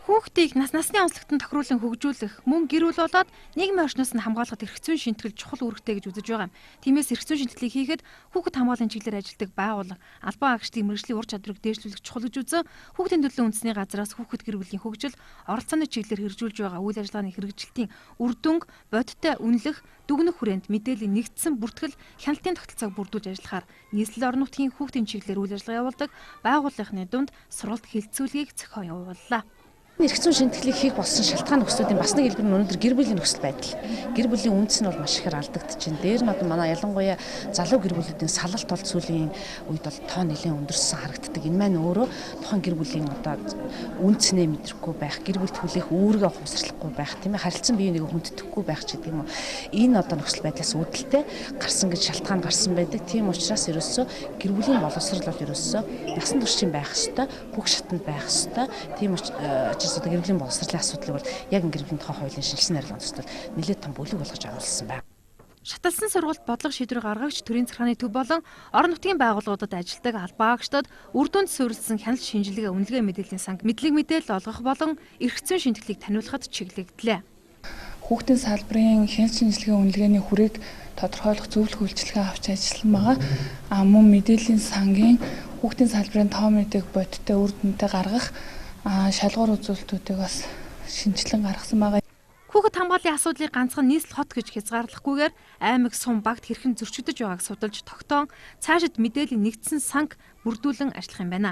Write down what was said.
Хүүхдийг насны онцлогтод тохируулан хөгжүүлэх, мөн гэр бүл болоод нийгмийн орчноос нь хамгаалахад эрх зүйн шинтгэл чухал үүрэгтэй гэж үзэж байгаа юм. Тиймээс эрх зүйн шинтгэлийг хийхэд хүүхэд хамгааллын чиглэлээр ажилладаг байгууллага, албан агчдын мэргэжлийн ур чадварыг дээшлүүлэх чухал гэж үзэн хүүхдийн төлөө үндэсний газраас хүүхэд гэр бүлийн хөгжил, оролцооны чиглэлээр хэрэгжүүлж байгаа үйл ажиллагааны хэрэгжилтийн үр дүнг бодиттой үнэлэх, дүгнэх хүрээнд мэдээллийн нэгдсэн бүртгэл хяналтын тогтолцоог бүрдүүлж ажиллахаар нийслэл орон нутгийн хүүхдийн чиглэлээр үйл ажиллагаа явуулдаг байгууллагын дунд сургалт хилцүүлгийг зохион явууллаа. Эрх зүйн шинтгэлийг хийх болсон шалтгаан нөхцөлүүдийн бас нэг хэлбэр нь өнөөдөр гэр бүлийн нөхцөл байдал. Гэр бүлийн үндэс нь бол маш ихээр алдагдаж байна. Дээр нь одоо манай ялангуяа залуу гэр бүлүүдийн салалт бол сүүлийн үед бол тоо нэлээд өндөрсөн харагддаг. Энэ маань өөрөө тухайн гэр бүлийн одоо үндэснээ мэдрэхгүй байх, гэр бүлд хүлээх үүргээ ухамсарлахгүй байх, тийм ээ, харилцан бие биенийг хүндэтгэхгүй байх ч гэдэг юм уу. Энэ одоо нөхцөл байдлаас үүдэлтэй гарсан гэж шалтгаан гарсан байдаг. Тийм учраас ерөөсөө гэр бүлийн боловсрол бол ерөөсөө насан туршийн байх ёстой, бүх шатнд байх ёстой. Тийм учраас одоо гэр бүлийн боловсролын асуудлыг бол яг гэр бүлийн тухай хуулийн шинжилсэн арилгааны төсөл нэлээд том бүлэг болгож оруулсан байна. Шаталсан сургалт бодлого шийдвэр гаргагч, төрийн захиргааны төв болон орон нутгийн байгууллагуудад ажилладаг албан агчдад үр дүнд суурилсан хяналт шинжилгээ үнэлгээ мэдээллийн санг мэдлэг мэдээлэл олгох болон эрх зүйн шинтгэлийг таниулахад чиглэгдлээ. Хүүхдийн салбарын хяналт шинжилгээ үнэлгээний хүрээг тодорхойлох зөвлөх үйлчилгээ авч ажилласан байгаа. Мөн мэдээллийн сангийн хүүхдийн салбарын тоо мэдээг бодиттой үр дүнтэй гаргах шалгуур үзүүлэлтүүдийг бас шинжилэн гаргасан байгаа. Хүүхэд хамгааллын асуудлыг ганцхан нийслэл хот гэж хязгаарлахгүйгээр аймаг сум багт хэрхэн зөрчигдөж байгааг судалж тогтоон цаашид мэдээллийн нэгдсэн санг бүрдүүлэн ажиллах юм байна.